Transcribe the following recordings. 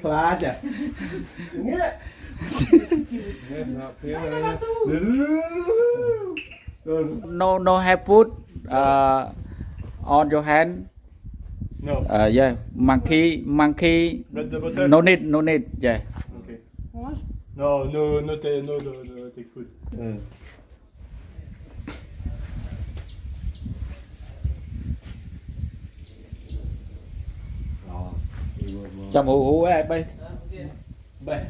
khá chả no have food on your hand. No. Yeah, monkey. Bread the butter. No need. Yeah. Okay. No, take food. Chăm hú ấy bây. đây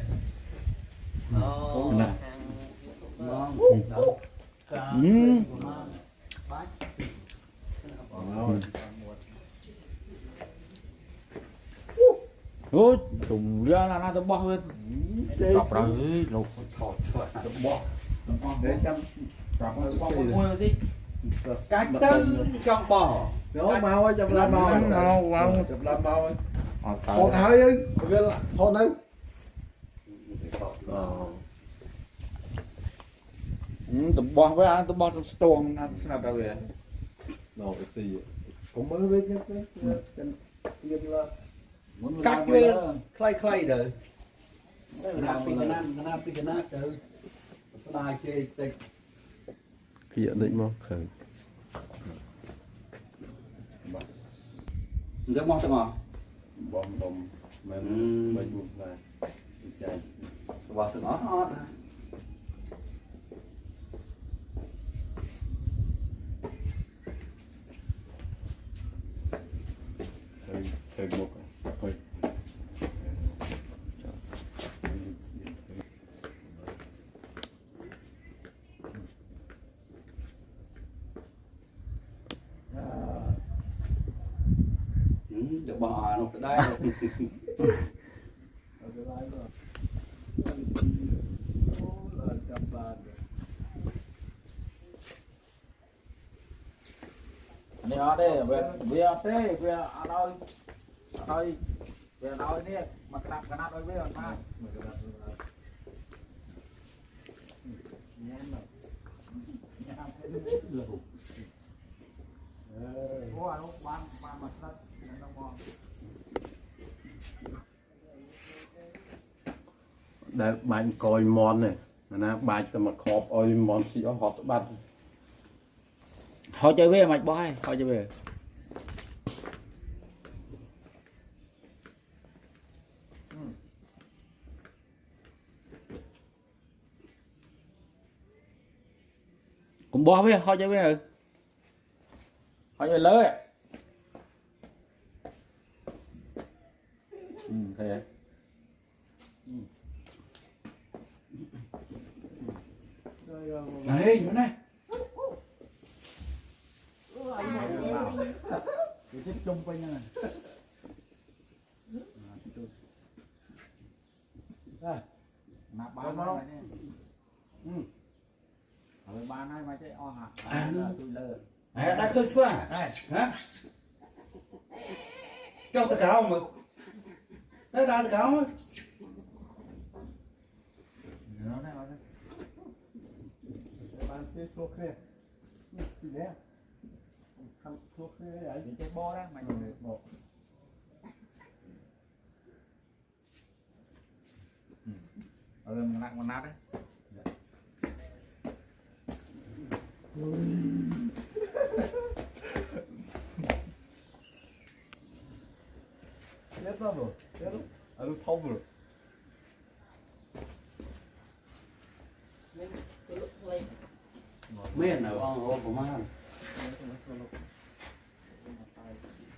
Nè. Ôi, tùng ra là nó bỏ lên. Đọc rồi, lục. để chăm Mua gì? cách tân trong bò đó mau ấy chăm làm mau chăm làm mau ấy hôn hơi ấy hôn ấy Tụi bò với anh, tụi bò trong storm nó sẽ nào đâu vậy? nó cái gì cũng mới biết nhất đấy chân yên là cách về clay đời làm cái nam đời sai chơi tịch kia định mà khởi rất mong tao ngon bom mình buộc này chạy vào tao nó khởi một khởi được bò nó tới đây Này ở đây, về đây, về ở đây nè, mà cái nắp ở bên mà. để bạn coi món này là bạn tao mà khóp ôi món xí ở hot bắt Họ chơi về mạch bò hay, họ chơi về. Cũng bò về, họ chơi về rồi. Họ chơi lớn ấy. Thế. Này, chỗ này. Cái thích chung quanh này. Đây. Nạp ba này đi. Ở ba này mà chạy o hả? Tôi lơ. đã khơi xóa hả trong tờ cáo mà tới ra tờ cáo á Nó này. bạn tiếp thuốc kia gì đấy không thuốc kia đấy Đi chơi bo đó, mày được một. Mình nặng con nát đấy. chết lắm rồi chết lắm nó thông rồi miền nào ông của má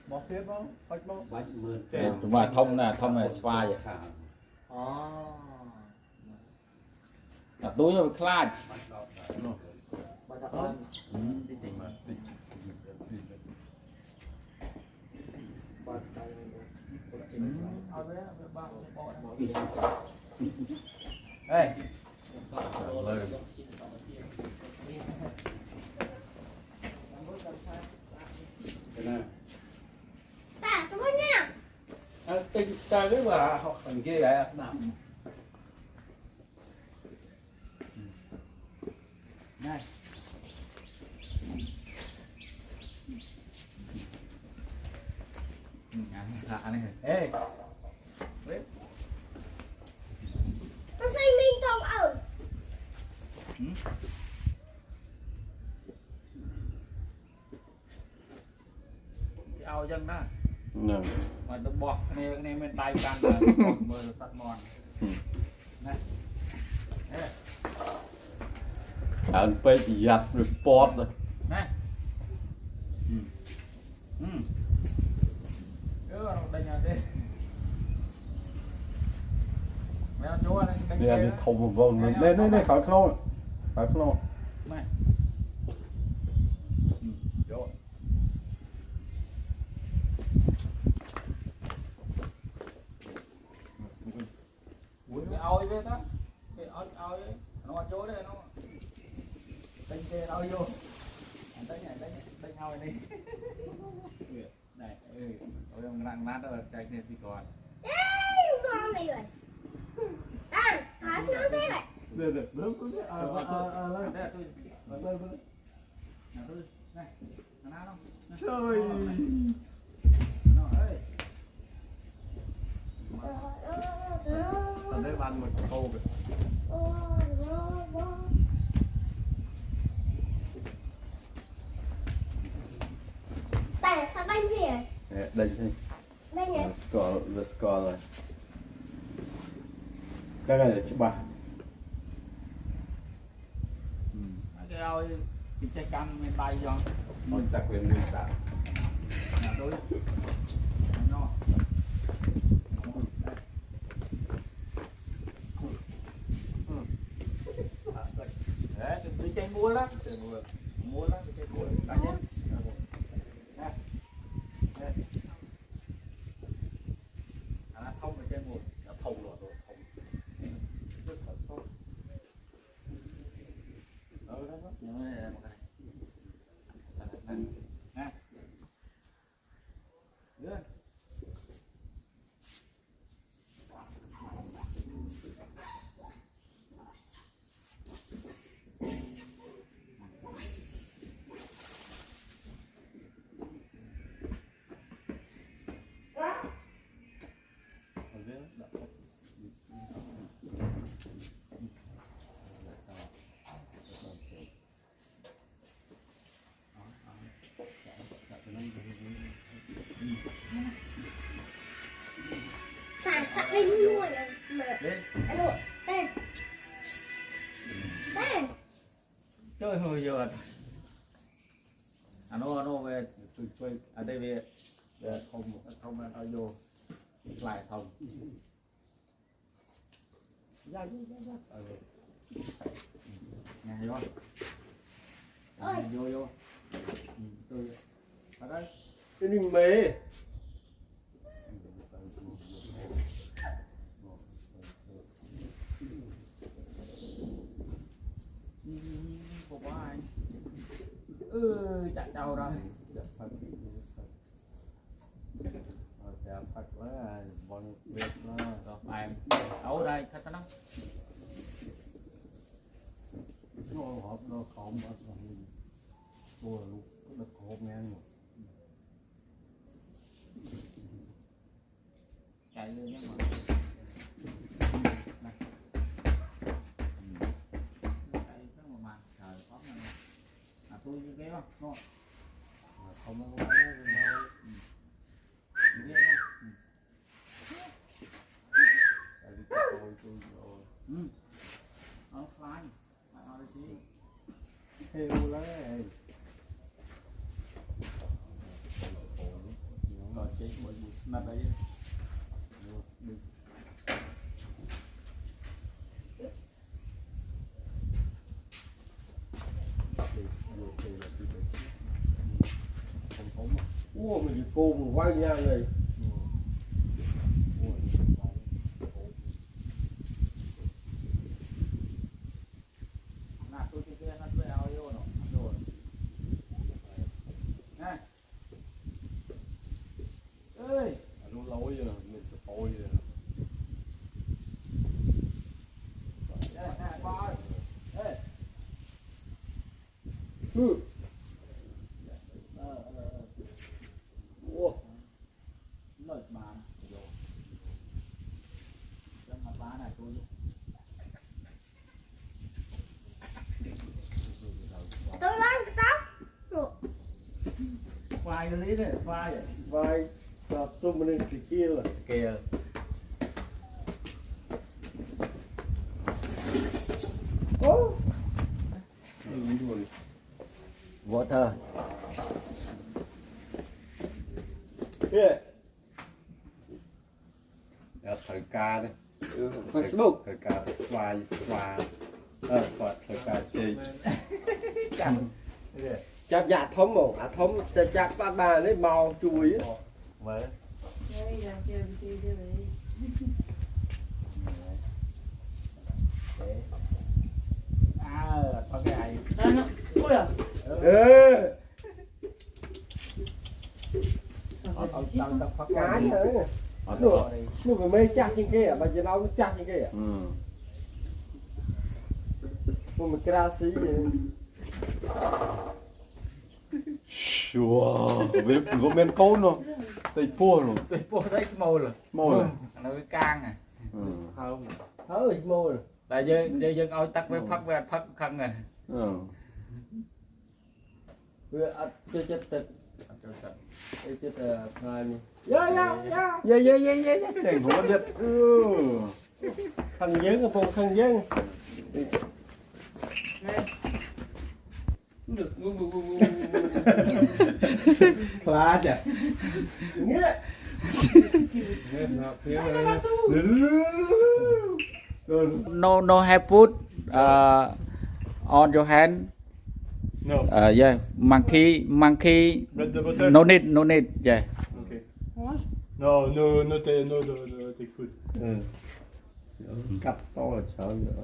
bỏ tiếp không hết không bánh mượn Đúng rồi, thông là spa vậy. Là túi nó bị khai. Ê. Bà, cảm ơn nha. tinh ta biết là họ thằng kia vậy nào Này. này ê Con xây mình trong ở. cái ao dân đó nè mà tôi bọt cái này bên tay can là mưa tắt mòn này anh phải giặt rồi bọt rồi này đây nhà đây mẹ chúa đây nè đi thùng vào nè khỏi khâu này vô cái ao vậy đó cái ao ấy nó chỗ đây nó đây kia ao vô đây ao này này ôi ông đang nát rồi chạy này thì còn Ê, con này rồi. À, hả nó thế này. nè đúng đây tôi này nó không trời nó ơi tao thấy ăn một câu kìa Tại sao bánh gì vậy? đây Đây nhỉ? the score rồi cái này là chú ba cái ao cái trái cam bên tay cho mình ta quyền mình ta nhà tôi nó đấy tôi chơi mua lắm cái chơi mua cá nhân nó thông cái chơi mua nó thông rồi rất là tốt đó là một cái này đưa Tại sao bánh nuôi rồi? lên Anh nuôi. Đây. Đây. chơi hơi giờ nó về chơi ở đây về không ở vô lại thông ra nhà vô vô tôi ở đây cái gì mê không có ai chạy đầu rồi Phật quá bọn Việt nó rồi bàn đấu đây khách nó hộp nó khổm ở mình bùa luôn nó hộp ngang rồi chạy lên nhé mà đây có một màn trời có mà tôi như kéo không không có đâu nó fly nó đi chứ theo lấy rồi chị mình mà đây ủa mình cô mình quay nha này nè tôi kia nó về ao vô rồi nè ơi nó lỗi rồi mình sẽ thôi rồi nè qua ơi ê ủa Tôi ăn tóc. Vai cái lý này, vai vậy. vai tụi mình thì kia là Kìa. Water. thời ca đấy Facebook thời ca xoa thời ca chơi Căng. chạp dạ thống mổ thống chạp ba lấy màu chuối Vậy. À, có cái này. cái nữa Ở Được. đó đi. nó phải mê chặt trên kia mà giờ nó chặt trên kia một cái ra xí gì wow với men câu nó tay pua nó Tôi bố thấy cái môi rồi. mồi Nó cái can à. không thôi môi rồi Tại dân ôi tắt với phát khăn này. vừa chơi chết tịch chết hai mi Đừng không biết thằng dướng phong thằng dướng Được. khá chả nghĩa No have food on your hand. No. Yeah, monkey. Bread the butter? No need. Yeah. Okay. No, take food. cắt to là sao nữa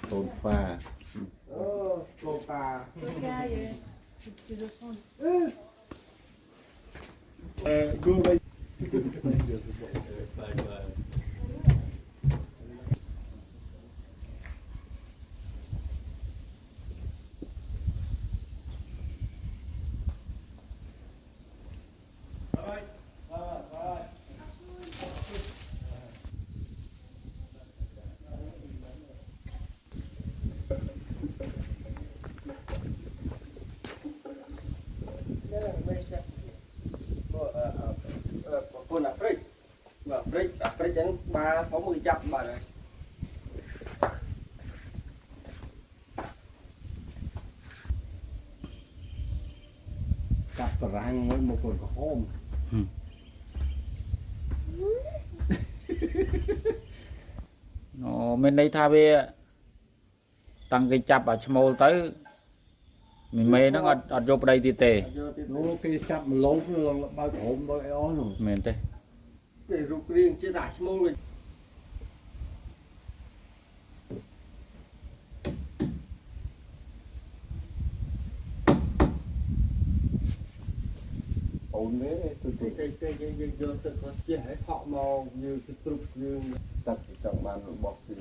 tồn pha cô bà đưa đây con là Frick và Frick đến 360 chập bà này cắt răng với một con hôm Nó bên đây tha về tăng cái chập ở small tới mình mê nó ngọt vô đây thì tệ nó cái chắp mà lốp nó là bao ổn bao éo rồi mình tệ để rụt riêng chia đại môn rồi ổn đấy tôi cái giờ tự có chia hết họ màu như cái trục như tập trong bàn bọc gì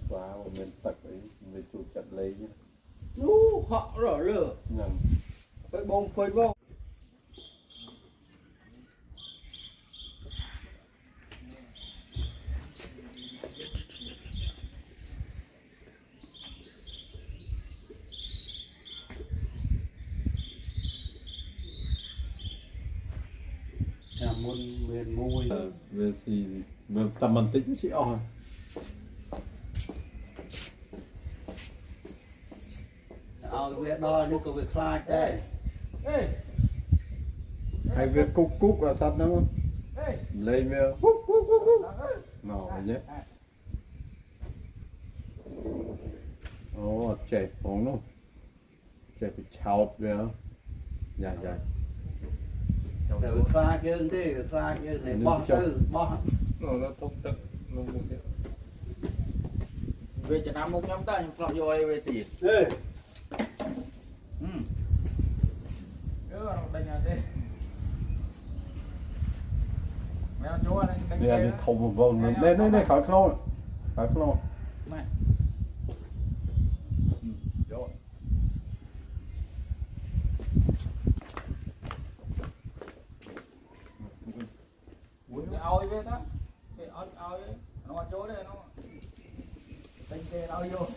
wow mình tập ấy mình chụp chặt lấy nhé họ rõ lửa nhầm phải bông phơi bông môn miền môi về thì về tầm mình tính sẽ ỏi việc đo nhưng có việc khai đây hay việc cúc là sắt đúng không lên về cúc nào vậy ồ chạy phóng luôn chạy bị chọc về dạ rồi khai kia đi khai kia để bỏ No, thông tắc. về Việt Nam không nhắm ta nhưng lọt vô về xỉ ê đi ăn thùng một vòng lên khỏi khô ao về ta, cái ao nó chỗ đấy nó, cái ao vô.